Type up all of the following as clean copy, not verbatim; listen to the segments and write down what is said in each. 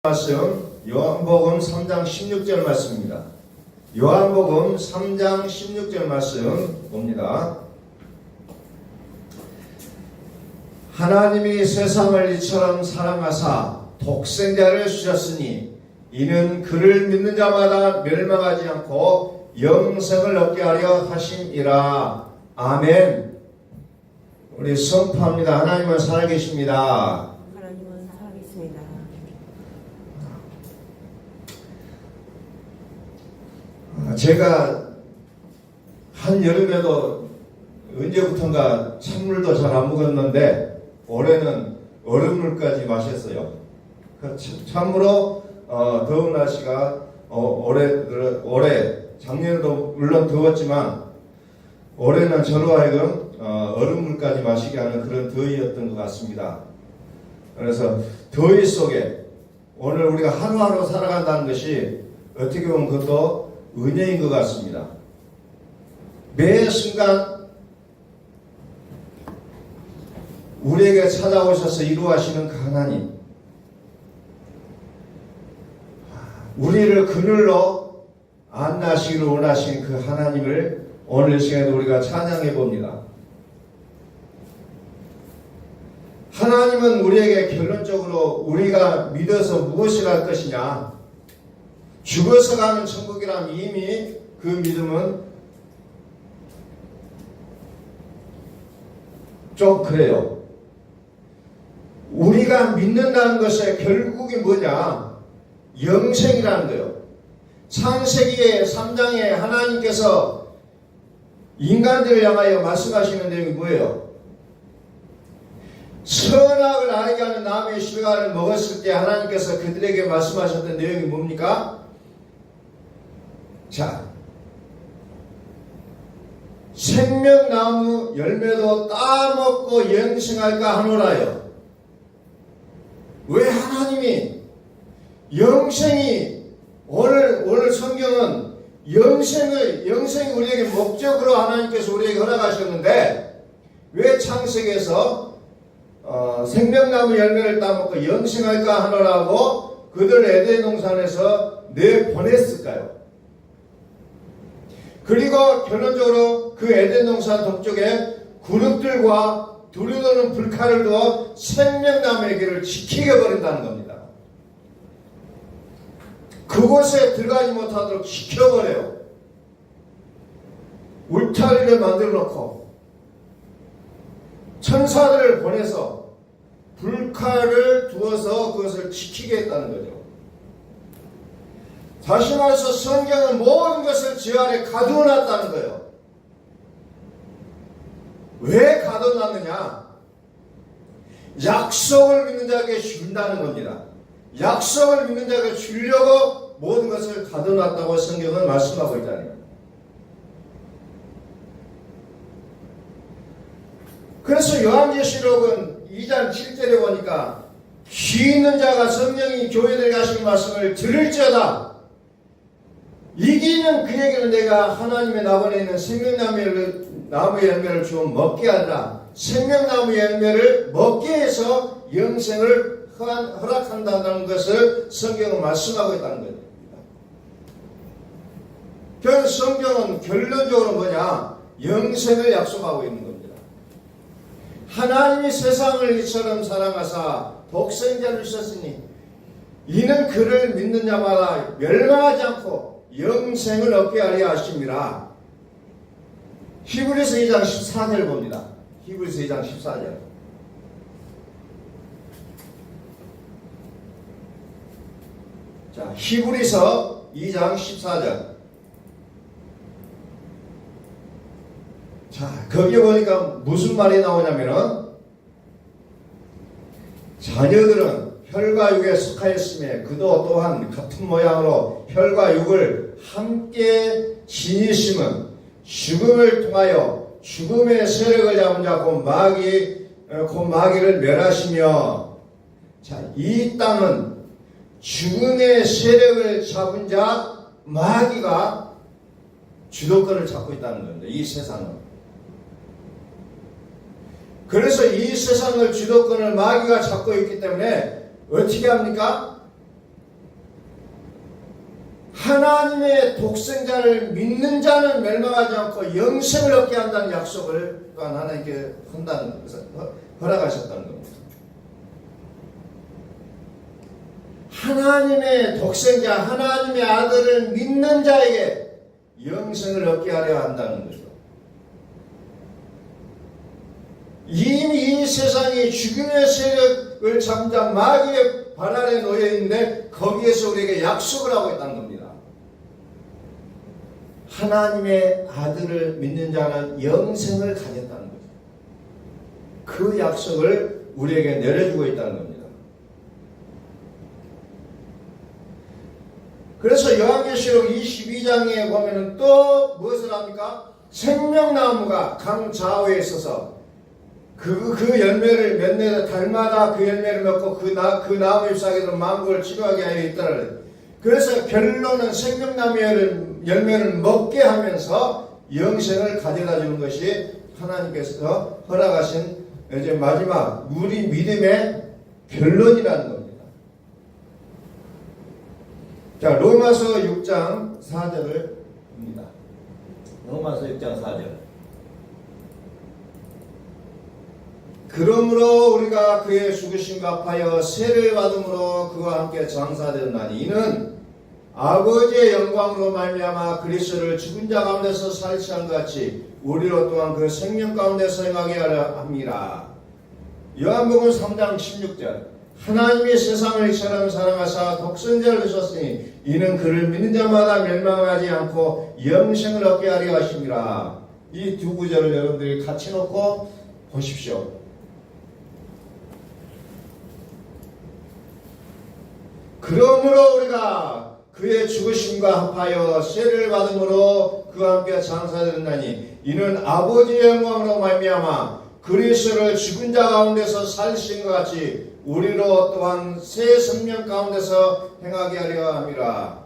말씀 요한복음 3장 16절 말씀입니다. 요한복음 3장 16절 말씀 봅니다. 하나님이 세상을 이처럼 사랑하사 독생자를 주셨으니 이는 그를 믿는 자마다 멸망하지 않고 영생을 얻게 하려 하심이라. 아멘. 우리 선포합니다. 하나님은 살아계십니다. 하나님은 살아계십니다. 제가 한여름에도 언제부턴가 찬물도 잘 안 먹었는데 올해는 얼음물까지 마셨어요. 참으로 더운 날씨가 올해 작년에도 물론 더웠지만 올해는 저로 하여금 얼음물까지 마시게 하는 그런 더위였던 것 같습니다. 그래서 더위 속에 오늘 우리가 하루하루 살아간다는 것이 어떻게 보면 그것도 은혜인 것 같습니다. 매 순간 우리에게 찾아오셔서 이루하시는 그 하나님, 우리를 그늘로 안나시기를 원하시는 그 하나님을 오늘 시간에도 우리가 찬양해 봅니다. 하나님은 우리에게 결론적으로 우리가 믿어서 무엇을 할 것이냐, 죽어서 가는 천국이라면 이미 그 믿음은 좀 그래요. 우리가 믿는다는 것의 결국이 뭐냐? 영생이라는 거예요. 창세기 3장에 하나님께서 인간들을 향하여 말씀하시는 내용이 뭐예요? 선악을 알게 하는 나무의 실과를 먹었을 때 하나님께서 그들에게 말씀하셨던 내용이 뭡니까? 자, 생명나무 열매도 따먹고 영생할까 하노라요. 왜 하나님이 영생이 오늘 성경은 영생이 우리에게 목적으로 하나님께서 우리에게 허락하셨는데 왜 창세기에서 생명나무 열매를 따먹고 영생할까 하노라고 그들 에덴 동산에서 내보냈을까요? 그리고 결론적으로 그 에덴 동산 동쪽에 그룹들과 두루도는 불칼을 두어 생명나무의 길을 지키게 버린다는 겁니다. 그곳에 들어가지 못하도록 지켜버려요. 울타리를 만들어 놓고 천사들을 보내서 불칼을 두어서 그것을 지키게 했다는 거죠. 다시 말해서 성경은 모든 것을 지 아래 가두어놨다는 거예요. 왜 가둬놨느냐? 약속을 믿는 자에게 준다는 겁니다. 약속을 믿는 자에게 주려고 모든 것을 가둬놨다고 성경은 말씀하고 있잖아요. 그래서 요한계시록은 2장 7절에 보니까 귀 있는 자가 성령이 교회들에게 하시는 말씀을 들을지어다. 이기는 그에게는 내가 하나님의 나번에 있는 생명나무 열매를 주어 먹게 하리라. 생명나무 열매를 먹게 해서 영생을 허락한다는 것을 성경은 말씀하고 있다는 겁니다. 그래서 성경은 결론적으로 뭐냐? 영생을 약속하고 있는 겁니다. 하나님이 세상을 이처럼 사랑하사 독생자를 주셨으니 이는 그를 믿는 자마다 멸망하지 않고 영생을 얻게 하려 하심이라. 히브리서 2장 14절 봅니다. 히브리서 2장 14절. 자, 히브리서 2장 14절. 자, 거기에 보니까 무슨 말이 나오냐면은 자녀들은 혈과 육에 속하였으며 그도 또한 같은 모양으로 혈과 육을 함께 지니심은 죽음을 통하여 죽음의 세력을 잡은 자 곧 마귀를 멸하시며. 자, 이 땅은 죽음의 세력을 잡은 자 마귀가 주도권을 잡고 있다는 겁니다. 이 세상은. 그래서 이 세상을 주도권을 마귀가 잡고 있기 때문에 어떻게 합니까? 하나님의 독생자를 믿는 자는 멸망하지 않고 영생을 얻게 한다는 약속을 또한 하나님께 한다는 것을 허락하셨다는 겁니다. 하나님의 독생자, 하나님의 아들을 믿는 자에게 영생을 얻게 하려 한다는 거죠. 이미 이 세상이 죽음의 세력을 잠잠 마귀의 발 아래 놓여 있는데 거기에서 우리에게 약속을 하고 있다는 겁니다. 하나님의 아들을 믿는 자는 영생을 가졌다는 거죠. 그 약속을 우리에게 내려주고 있다는 겁니다. 그래서 요한계시록 22장에 보면은 또 무엇을 합니까? 생명나무가 강 좌우에 있어서 그 열매를 몇 년 달마다 그 열매를 맺고 그 나무 잎사귀들은 만국을 치료하게 하여 있더라. 그래서 결론은 생명나무 열매를 먹게 하면서 영생을 가져다 주는 것이 하나님께서 허락하신 이제 마지막 우리 믿음의 결론이라는 겁니다. 자, 로마서 6장 4절을 봅니다. 로마서 6장 4절. 그러므로 우리가 그의 죽으심과 합하여 세를 받음으로 그와 함께 장사되었나니 이는 아버지의 영광으로 말미암아 그리스도를 죽은 자 가운데서 살리신 것 같이 우리로 또한 그 생명 가운데서 행하게 하려 함이라. 요한복음 3장 16절. 하나님이 세상을 이처럼 사랑하사 독생자를 주셨으니 이는 그를 믿는 자마다 멸망하지 않고 영생을 얻게 하려 하심이라. 이 두 구절을 여러분들이 같이 놓고 보십시오. 그러므로 우리가 그의 죽으심과 합하여 세를 받음으로 그와 함께 장사되었나니 이는 아버지의 영광으로 말미암아 그리스도를 죽은 자 가운데서 살리신 것 같이 우리로 또한 새 생명 가운데서 행하게 하려 함이라.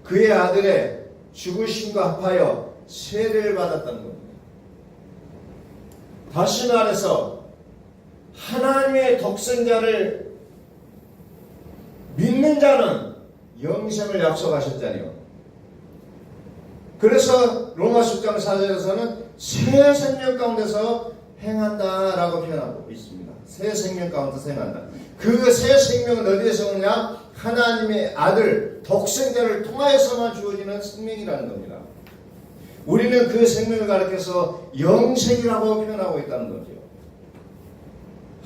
그의 아들의 죽으심과 합하여 세를 받았다는 겁니다. 다시 말해서 하나님의 독생자를 믿는 자는 영생을 약속하셨잖아요. 그래서 로마서 6장 4절에서는 새 생명 가운데서 행한다라고 표현하고 있습니다. 새 생명 가운데서 행한다. 그 새 생명은 어디에서 오느냐? 하나님의 아들 독생자를 통하여서만 주어지는 생명이라는 겁니다. 우리는 그 생명을 가리켜서 영생이라고 표현하고 있다는 거죠.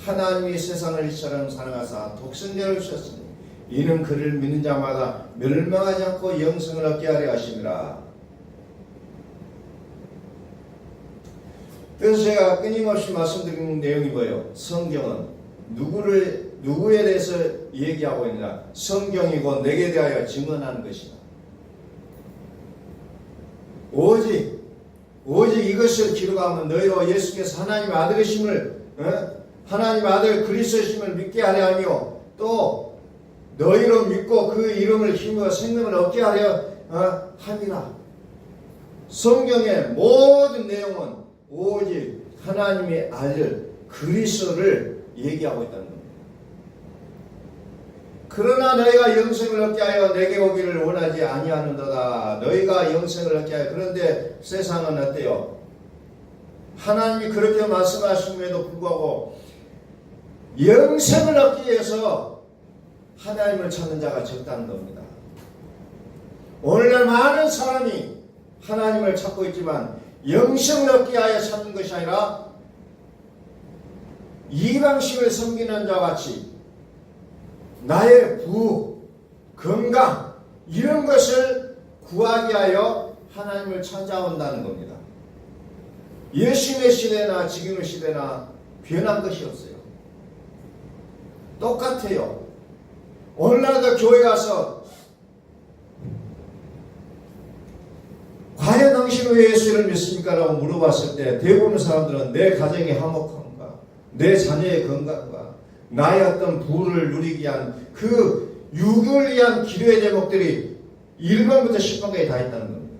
하나님이 세상을 이처럼 사랑하사 독생자를 주셨으니 이는 그를 믿는 자마다 멸망하지 않고 영생을 얻게 하려 하심이라. 그래서 제가 끊임없이 말씀드리는 내용이 뭐예요? 성경은 누구에 대해서 얘기하고 있느냐? 성경이고 내게 대하여 증언하는 것이다. 오직 이것을 기록하면 너희로 예수께서 하나님의 아들이심을 하나님 아들 그리스도심을 믿게 하려 하며 또 너희로 믿고 그 이름을 힘으로 생명을 얻게 하려 함이라. 성경의 모든 내용은 오직 하나님의 아들 그리스도를 얘기하고 있다는 겁니다. 그러나 너희가 영생을 얻게 하여 내게 오기를 원하지 아니하는도다. 너희가 영생을 얻게 하여. 그런데 세상은 어때요? 하나님이 그렇게 말씀하심에도 불구하고 영생을 얻기 위해서 하나님을 찾는 자가 적다는 겁니다. 오늘날 많은 사람이 하나님을 찾고 있지만 영생을 얻기 위하여 찾는 것이 아니라 이방신을 섬기는 자 같이 나의 부, 건강 이런 것을 구하기 위하여 하나님을 찾아온다는 겁니다. 예수님의 시대나 지금의 시대나 변한 것이 없어요. 똑같아요. 오늘날도 교회 가서 과연 당신은 왜 예수를 믿습니까? 라고 물어봤을 때 대부분 사람들은 내 가정의 화목함과 내 자녀의 건강과 나의 어떤 부를 누리기 위한 그 유교를 위한 기도의 제목들이 1번부터 10번까지 다 있다는 겁니다.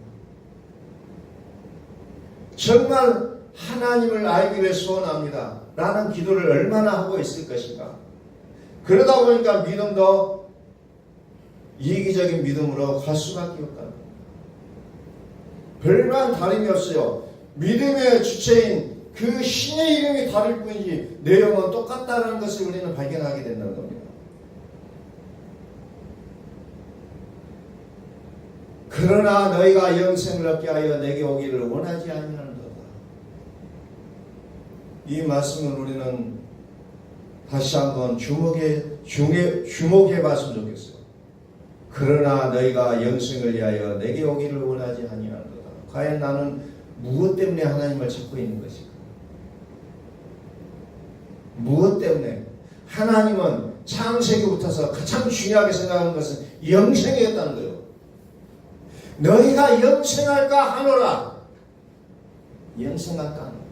정말 하나님을 알기를 소원합니다. 라는 기도를 얼마나 하고 있을 것인가? 그러다 보니까 믿음도 이기적인 믿음으로 갈 수밖에 없다는 겁니다. 별반 다름이 없어요. 믿음의 주체인 그 신의 이름이 다를 뿐이지 내용은 똑같다는 것을 우리는 발견하게 된다는 겁니다. 그러나 너희가 영생을 얻게 하여 내게 오기를 원하지 아니하는도다. 이 말씀을 우리는 다시 한번 주목해 봤으면 좋겠어요. 그러나 너희가 영생을 위하여 내게 오기를 원하지 아니하는도다. 과연 나는 무엇 때문에 하나님을 찾고 있는 것일까? 무엇 때문에? 하나님은 창세기부터서 가장 중요하게 생각하는 것은 영생이었다는 거예요. 너희가 영생할까 하노라. 영생할까 하노라.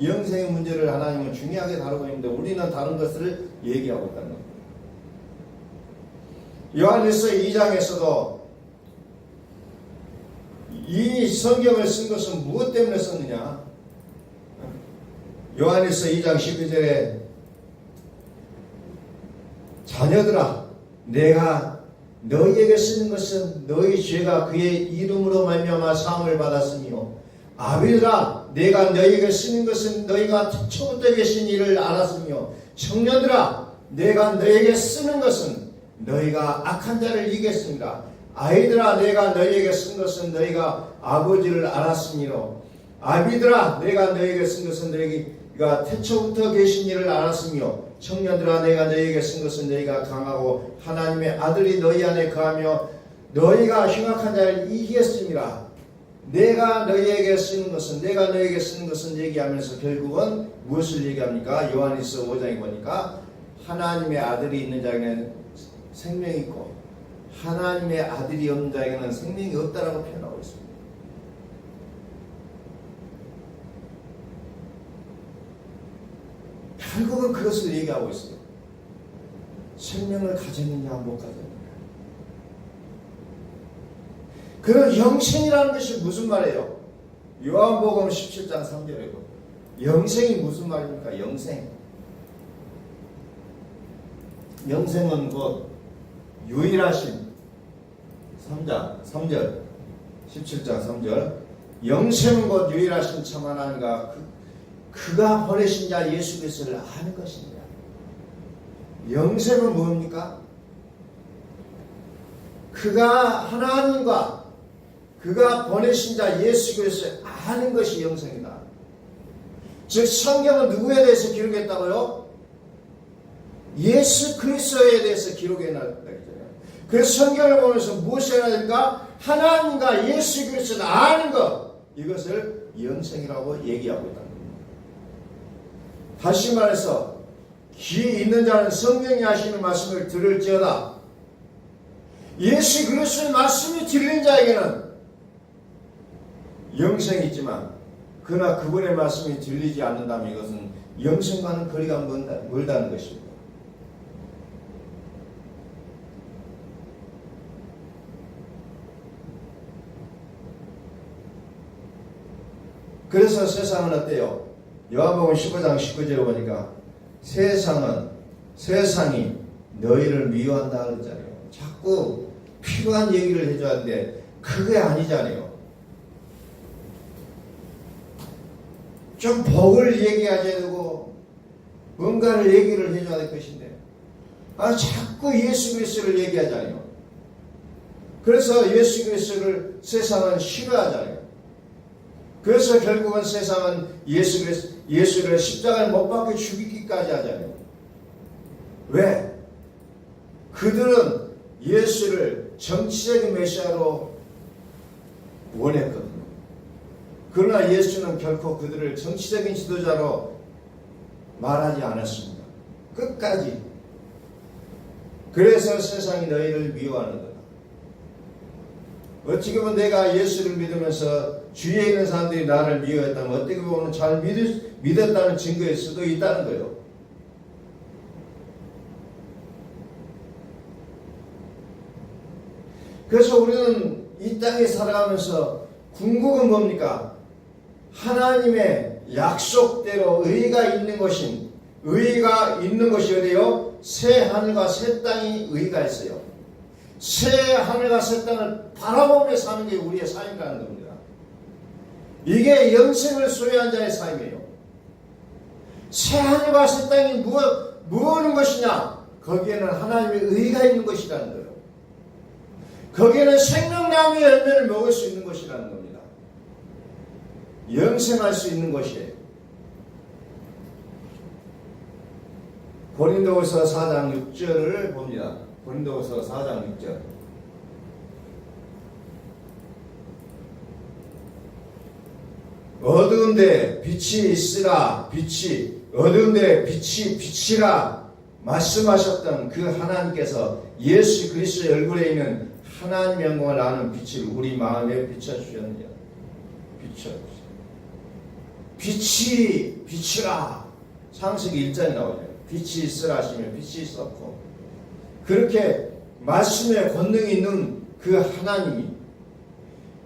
영생의 문제를 하나님은 중요하게 다루고 있는데 우리는 다른 것을 얘기하고 있다는 겁니다. 요한일서 2장에서도 이 성경을 쓴 것은 무엇 때문에 썼느냐? 요한일서 2장 12절에 자녀들아 내가 너희에게 쓰는 것은 너희 죄가 그의 이름으로 말미암아 사함을 받았으며 아비들아 내가 너희에게 쓰는 것은 너희가 태초부터 계신 이를 알았으며 청년들아 내가 너희에게 쓰는 것은 너희가 악한 자를 이겼습니다. 아이들아 내가 너희에게 쓴 것은 너희가 아버지를 알았으므로 아비들아 내가 너희에게 쓴 것은 너희가 태초부터 계신 이를 알았으며 청년들아 내가 너희에게 쓴 것은 너희가 강하고 하나님의 아들이 너희 안에 거하며 너희가 흉악한 자를 이겼습니다. 내가 너희에게 쓰는 것은 얘기하면서 결국은 무엇을 얘기합니까? 요한일서 5장에 보니까 하나님의 아들이 있는 자에게는 생명이 있고 하나님의 아들이 없는 자에게는 생명이 없다라고 표현하고 있습니다. 결국은 그것을 얘기하고 있어요. 생명을 가졌느냐 못 가졌느냐. 그런 영생이라는 것이 무슨 말이에요? 요한복음 17장 3절이고 영생이 무슨 말입니까? 영생은 곧 유일하신 3절 17장 3절 영생은 곧 유일하신 참 하나님과 그가 보내신 자 예수 그리스도를 아는 것입니다. 영생은 뭡니까? 그가 하나님과 그가 보내신 자 예수 그리스도를 아는 것이 영생이다. 즉 성경은 누구에 대해서 기록했다고요? 예수 그리스도에 대해서 기록해놨다. 그래서 성경을 보면서 무엇을 해야 될까? 하나님과 예수 그리스도를 아는 것, 이것을 영생이라고 얘기하고 있다. 다시 말해서 귀 있는 자는 성령이 하시는 말씀을 들을지어다. 예수 그리스도의 말씀이 들린 자에게는 영생이 있지만 그러나 그분의 말씀이 들리지 않는다면 이것은 영생과는 거리가 멀다는 것입니다. 그래서 세상은 어때요? 요한복음 15장 19절에 보니까 세상이 너희를 미워한다 그러잖아요. 자꾸 필요한 얘기를 해줘야 하는데 그게 아니잖아요. 좀 복을 얘기하셔야 되고 뭔가를 얘기를 해줘야 될 것인데 자꾸 예수 그리스도를 얘기하잖아요. 그래서 예수 그리스도를 세상은 싫어하잖아요. 그래서 결국은 세상은 예수를 십자가에 못 박혀 죽이기까지 하잖아요. 왜? 그들은 예수를 정치적인 메시아로 원했거든요. 그러나 예수는 결코 그들을 정치적인 지도자로 말하지 않았습니다. 끝까지. 그래서 세상이 너희를 미워하는 거다. 어떻게 보면 내가 예수를 믿으면서 주위에 있는 사람들이 나를 미워했다면 어떻게 보면 잘 믿었다는 증거일 수도 있다는 거예요. 그래서 우리는 이 땅에 살아가면서 궁극은 뭡니까? 하나님의 약속대로 의가 있는 것인 의가 있는 것이 어디요? 새 하늘과 새 땅이 의가 있어요. 새 하늘과 새 땅을 바라보며 사는 게 우리의 삶이라는 겁니다. 이게 영생을 소유한 자의 삶이에요. 새 하늘과 새 땅이 무엇인 것이냐? 거기에는 하나님의 의가 있는 것이라는 거예요. 거기에는 생명나무의 열매를 먹을 수 있는 것이라는 겁니다. 영생할 수 있는 것이에요. 고린도후서 4장 6절을 봅니다. 고린도후서 4장 6절. 어두운데 빛이 있으라. 어두운데 빛이 빛이라 말씀하셨던 그 하나님께서 예수 그리스도의 얼굴에 있는 하나님의 영광을 아는 빛을 우리 마음에 비춰주셨느냐. 빛이 빛이라. 창세기 1장에 나오죠. 빛이 있으라 하시면 빛이 있었고, 그렇게 말씀에 권능이 있는 그 하나님이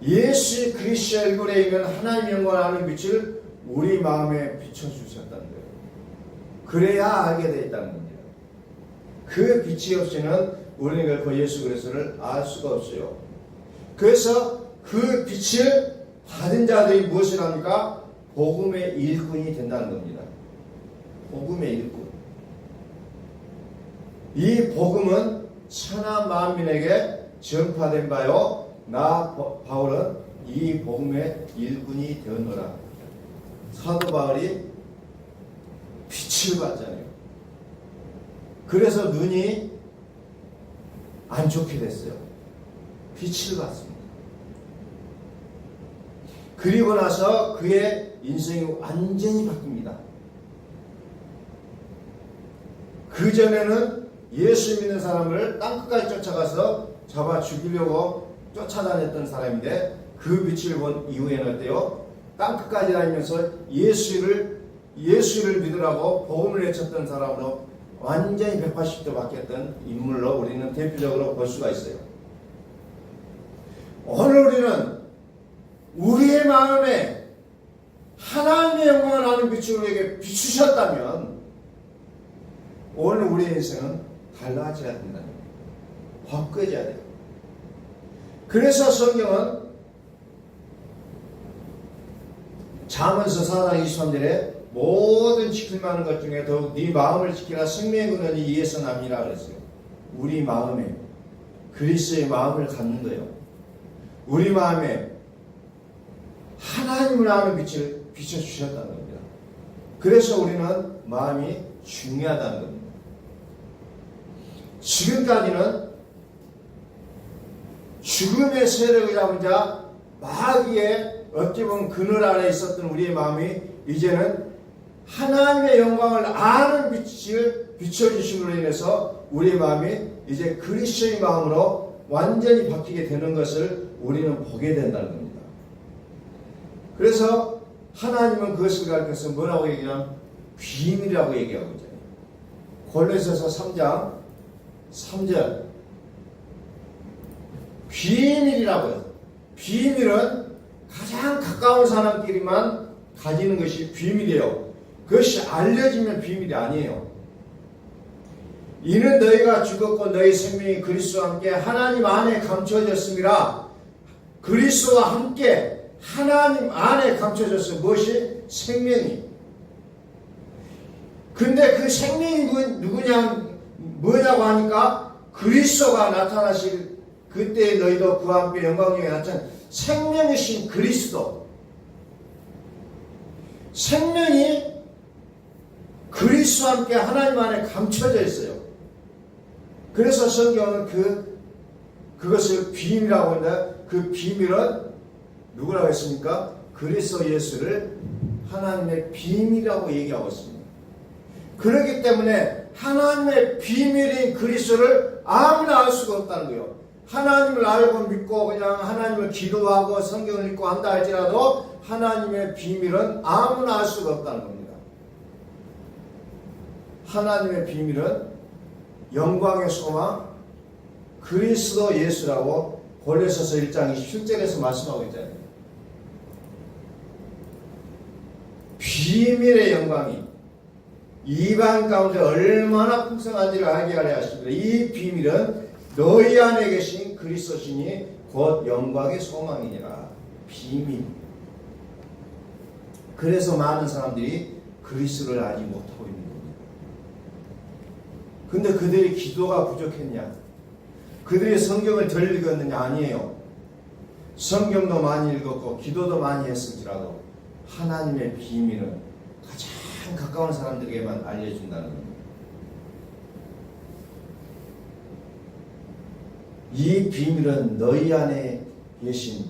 예수 그리스도의 얼굴에 있는 하나님의 영광을 아는 빛을 우리 마음에 비춰주셨다는 거예요. 그래야 알게 되어 있다는 겁니다. 그 빛이 없이는 우리는 결코 예수 그리스도를 알 수가 없어요. 그래서 그 빛을 받은 자들이 무엇을 합니까? 복음의 일꾼이 된다는 겁니다. 복음의 일꾼. 이 복음은 천하 만민에게 전파된 바요. 나 바울은 이 복음의 일꾼이 되었노라. 사도 바울이 빛을 봤잖아요. 그래서 눈이 안 좋게 됐어요. 빛을 봤습니다. 그리고 나서 그의 인생이 완전히 바뀝니다. 그전에는 예수 믿는 사람을 땅끝까지 쫓아가서 잡아 죽이려고 쫓아다녔던 사람인데, 그 빛을 본 이후에는 어때요? 땅끝까지 다니면서 예수를 믿으라고 복음을 외쳤던 사람으로 완전히 180도 바뀌었던 인물로 우리는 대표적으로 볼 수가 있어요. 오늘 우리는 우리의 마음에 하나님의 영광을 아는 빛을 우리에게 비추셨다면 오늘 우리의 인생은 달라져야 된다는 거예요. 바꿔져야 돼요. 그래서 성경은 잠언서 4장 23절에 모든 지킬 만한 것 중에 더욱 네 마음을 지키라. 생명의 근원이 이에서 남이라 그랬어요. 우리 마음에 그리스도의 마음을 갖는 거예요. 우리 마음에 하나님을 아는 빛을 비춰주셨다는 겁니다. 그래서 우리는 마음이 중요하다는 겁니다. 지금까지는 죽음의 세력을 잡은 자, 마귀의 어찌 보면 그늘 아래 있었던 우리의 마음이 이제는 하나님의 영광을 아는 빛을 비춰주심으로 인해서 우리의 마음이 이제 그리스도의 마음으로 완전히 바뀌게 되는 것을 우리는 보게 된다는 겁니다. 그래서 하나님은 그것을 가르쳐서 뭐라고 얘기하냐면 비밀이라고 얘기하고 있잖아요. 골로새서 3장 3절 비밀이라고 해요. 비밀은 가장 가까운 사람끼리만 가지는 것이 비밀이에요. 그것이 알려지면 비밀이 아니에요. 이는 너희가 죽었고 너희 생명이 그리스도와 함께 하나님 안에 감춰졌습니다. 그리스도와 함께 하나님 안에 감춰졌어요. 무엇이? 생명이. 근데 그 생명이 뭐냐고 하니까 그리스도가 나타나실 그때 너희도 그와 함께 영광중에 나타난 생명이신 그리스도. 생명이 그리스도와 함께 하나님 안에 감춰져 있어요. 그래서 성경은 그것을 비밀이라고 하는데, 그 비밀은 누구라고 했습니까? 그리스도 예수를 하나님의 비밀이라고 얘기하고 있습니다. 그렇기 때문에 하나님의 비밀인 그리스도를 아무나 알 수가 없다는 거예요. 하나님을 알고 믿고 그냥 하나님을 기도하고 성경을 읽고 한다 할지라도 하나님의 비밀은 아무나 알 수가 없다는 겁니다. 하나님의 비밀은 영광의 소망 그리스도 예수라고 골로새서 1장 27절에서 말씀하고 있잖아요. 비밀의 영광이 이방 가운데 얼마나 풍성한지를 알게 하려 하십니다. 이 비밀은 너희 안에 계신 그리스도시니 곧 영광의 소망이니라. 비밀. 그래서 많은 사람들이 그리스도를 알지 못하고 있는 겁니다. 근데 그들의 기도가 부족했냐? 그들이 성경을 덜 읽었느냐? 아니에요. 성경도 많이 읽었고 기도도 많이 했을지라도 하나님의 비밀은 가장 가까운 사람들에게만 알려준다는 겁니다. 이 비밀은 너희 안에 계신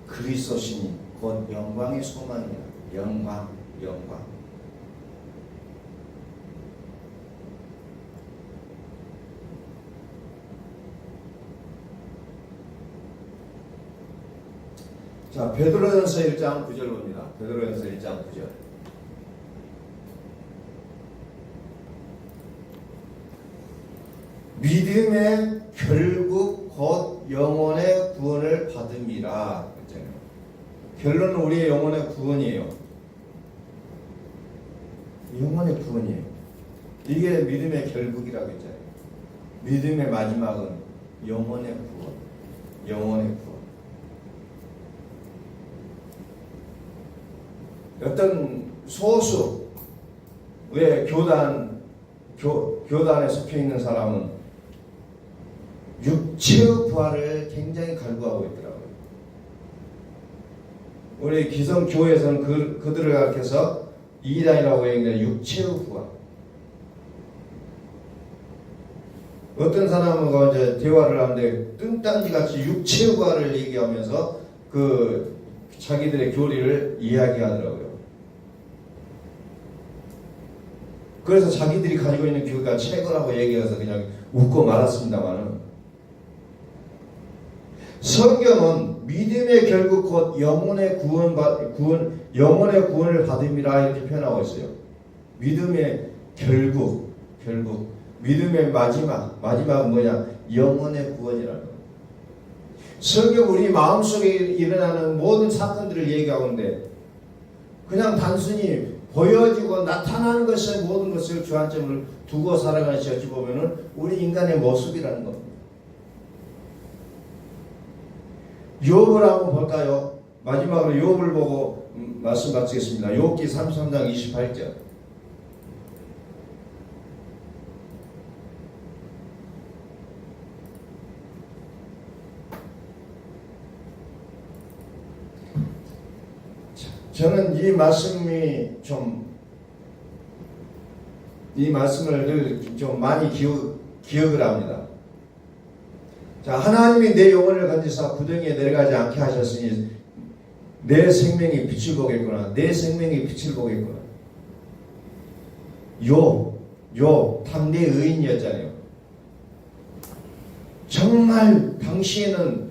그리스도시니 곧 영광의 소망이라. 영광. 자, 베드로전서 1장 9절 봅니다. 베드로전서 1장 9절. 믿음의 결국 곧 영혼의 구원을 받음이라 했잖아요. 결론은 우리의 영혼의 구원이에요. 영혼의 구원이에요. 이게 믿음의 결국이라고 했잖아요. 믿음의 마지막은 영혼의 구원. 영혼의 구원. 어떤 소수 왜 교단에 속해 있는 사람은 육체의 부활을 굉장히 갈구하고 있더라고요. 우리 기성교회에서는 그들을 가르쳐서 이단이라고 얘기하는 육체의 부활. 어떤 사람과 이제 대화를 하는데 뜬딴지 같이 육체의 부활을 얘기하면서 자기들의 교리를 이야기하더라고요. 그래서 자기들이 가지고 있는 교리가 최고라고 얘기해서 그냥 웃고 말았습니다만은, 성경은 믿음의 결국 곧 영혼의 영혼의 구원을 받음이라 이렇게 표현하고 있어요. 믿음의 결국, 믿음의 마지막은 뭐냐? 영혼의 구원이라는 거예요. 성경 우리 마음속에 일어나는 모든 사건들을 얘기하고 있는데, 그냥 단순히 보여지고 나타나는 것에 모든 것을 주안점을 두고 살아가는 것이 어찌 보면은 우리 인간의 모습이라는 겁니다. 욥을 한번 볼까요? 마지막으로 욥을 보고 말씀 마치겠습니다. 욥기 33장 28절. 저는 이 말씀을 좀 많이 기억을 합니다. 자, 하나님이 내 영혼을 건지사 구덩이에 내려가지 않게 하셨으니 내 생명이 빛을 보겠구나. 내 생명이 빛을 보겠구나. 탐내 의인이었잖아요. 정말 당시에는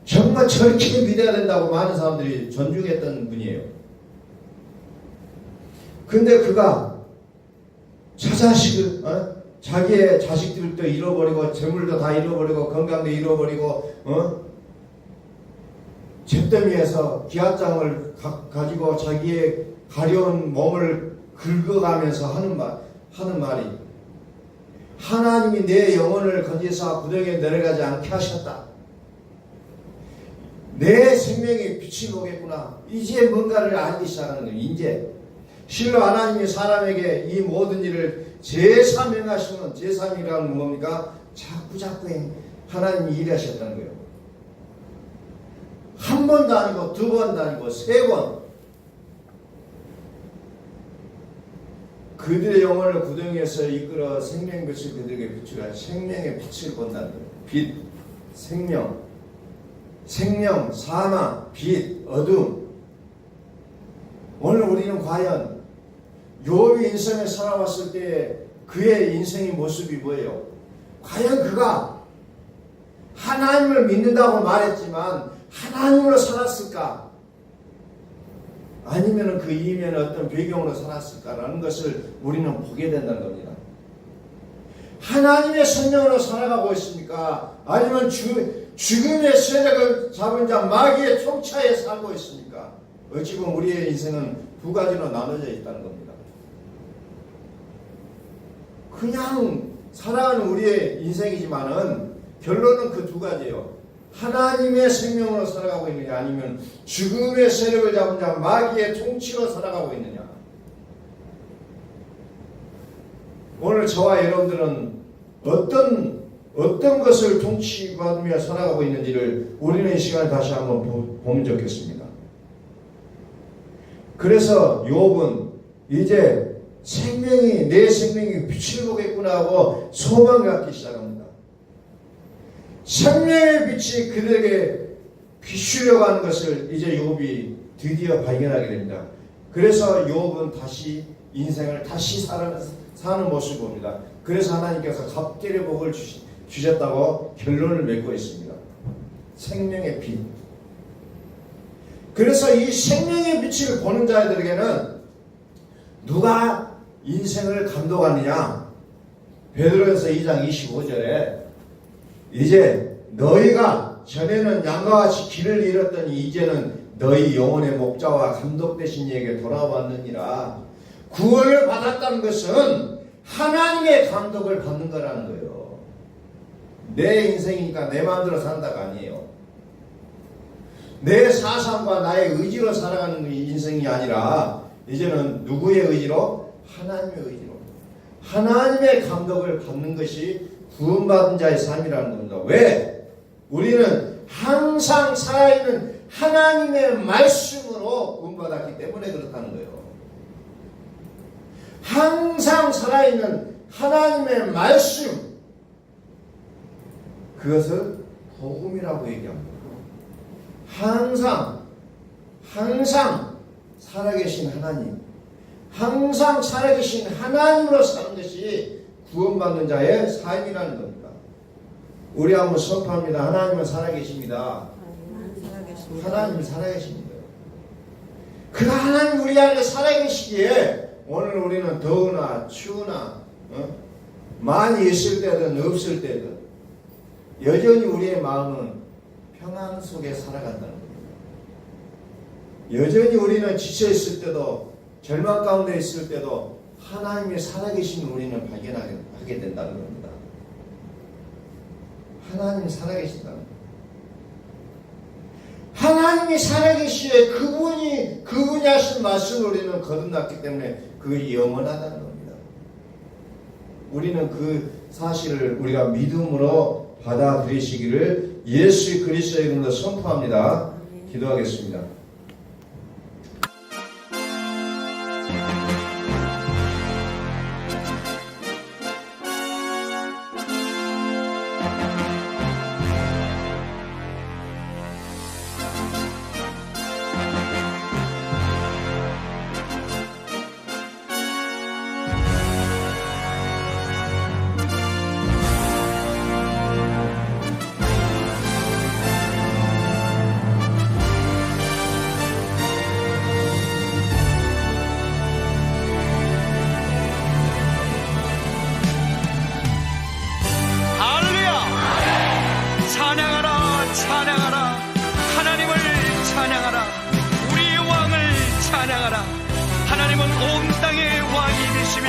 정말 저렇게 믿어야 된다고 많은 사람들이 존중했던 분이에요. 근데 그가 자기의 자식들도 잃어버리고 재물도 다 잃어버리고 건강도 잃어버리고 잿더미에서 기아장을 가지고 자기의 가려운 몸을 긁어가면서 하는 말이, 하나님이 내 영혼을 건지사 구덩이에 내려가지 않게 하셨다. 내 생명이 빛이 보겠구나. 이제 뭔가를 알기 시작하는 거예요. 이제 실로 하나님이 사람에게 이 모든 일을 제3행하시는, 제3이라는 건 뭡니까? 자꾸 하나님이 일하셨다는 거예요. 한 번도 아니고 두 번도 아니고 세 번. 그들의 영혼을 구덩이에서 이끌어 생명빛을 그들에게 비추라. 생명의 빛을 본다는 거예요. 빛, 생명, 사망, 빛, 어둠. 오늘 우리는 과연 욥이 인생을 살아왔을 때 그의 인생의 모습이 뭐예요? 과연 그가 하나님을 믿는다고 말했지만 하나님으로 살았을까? 아니면 그 이면에 어떤 배경으로 살았을까라는 것을 우리는 보게 된다는 겁니다. 하나님의 성령으로 살아가고 있습니까? 아니면 죽음의 세력을 잡은 자 마귀의 통치하에 살고 있습니까? 어찌 보면 우리의 인생은 두 가지로 나눠져 있다는 겁니다. 그냥 살아가는 우리의 인생이지만은 결론은 그 두 가지예요. 하나님의 생명으로 살아가고 있느냐, 아니면 죽음의 세력을 잡은 자 마귀의 통치로 살아가고 있느냐. 오늘 저와 여러분들은 어떤 것을 통치받으며 살아가고 있는지를 우리는 이 시간에 다시 한번 보면 좋겠습니다. 그래서 욥은 이제 내 생명이 빛을 보겠구나 하고 소망을 갖기 시작합니다. 생명의 빛이 그들에게 비추려고 하는 것을 이제 욥이 드디어 발견하게 됩니다. 그래서 욥은 다시 인생을 다시 사는 모습을 봅니다. 그래서 하나님께서 갑절의 복을 주셨다고 결론을 맺고 있습니다. 생명의 빛. 그래서 이 생명의 빛을 보는 자들에게는 누가 인생을 감독하느냐? 베드로전서 2장 25절에 이제 너희가 전에는 양과 같이 길을 잃었더니 이제는 너희 영혼의 목자와 감독 되신 이에게 돌아왔느니라. 구원을 받았다는 것은 하나님의 감독을 받는 거라는 거예요. 내 인생이니까 내 마음대로 산다가 아니에요. 내 사상과 나의 의지로 살아가는 인생이 아니라 이제는 누구의 의지로? 하나님의 의지로. 하나님의 감독을 받는 것이 구원받은 자의 삶이라는 겁니다. 왜? 우리는 항상 살아있는 하나님의 말씀으로 구원받았기 때문에 그렇다는 거예요. 항상 살아있는 하나님의 말씀, 그것을 복음이라고 얘기합니다. 항상 살아계신 하나님, 항상 살아계신 하나님으로 사는 것이 구원받는 자의 삶이라는 겁니다. 우리 한번 선포합니다. 하나님은 살아계십니다. 하나님은 살아계십니다. 그 하나님 우리 안에 살아계시기에 오늘 우리는 더우나 추우나 많이 있을 때든 없을 때든 여전히 우리의 마음은 평안 속에 살아간다는 겁니다. 여전히 우리는 지쳐 있을 때도 절망 가운데 있을 때도 하나님의 살아계신 우리는 발견하게 된다는 겁니다. 하나님이 살아계신다는 겁니다. 하나님이 살아계시에 그분이 하신 말씀을 우리는 거듭났기 때문에 그것이 영원하다는 겁니다. 우리는 그 사실을 우리가 믿음으로 받아들이시기를 예수 그리스도의 이름으로 선포합니다. 기도하겠습니다. 하나님은 온 땅의 왕이 되시며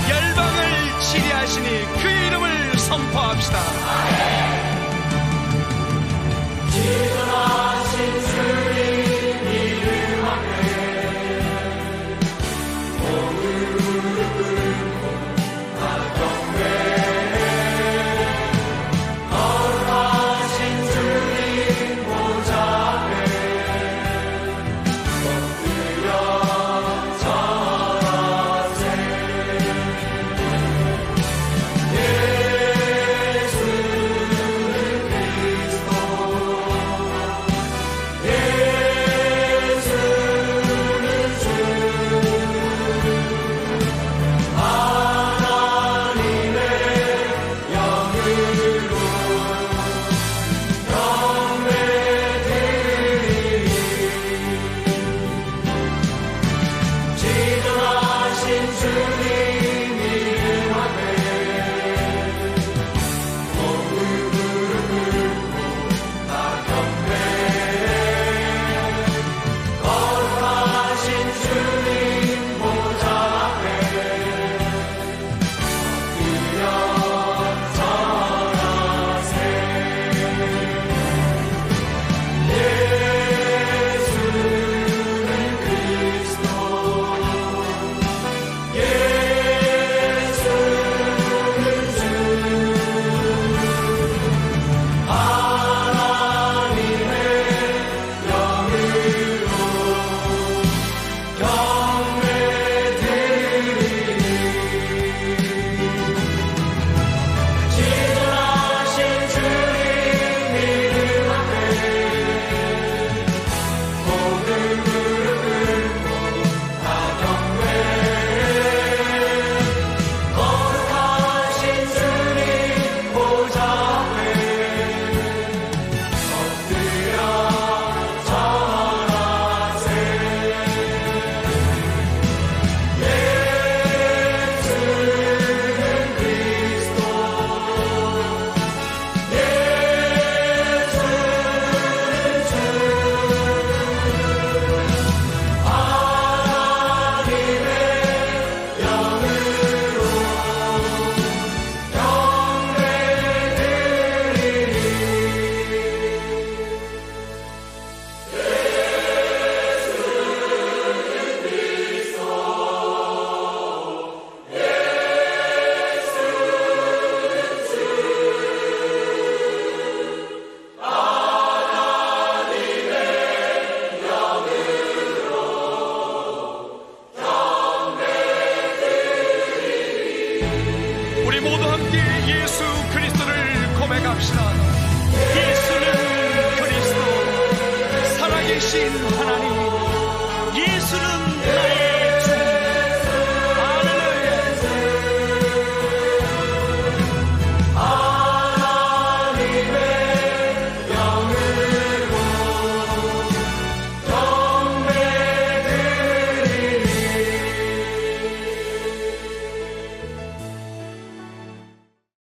열방을 지배하시니 그 이름을 선포합시다.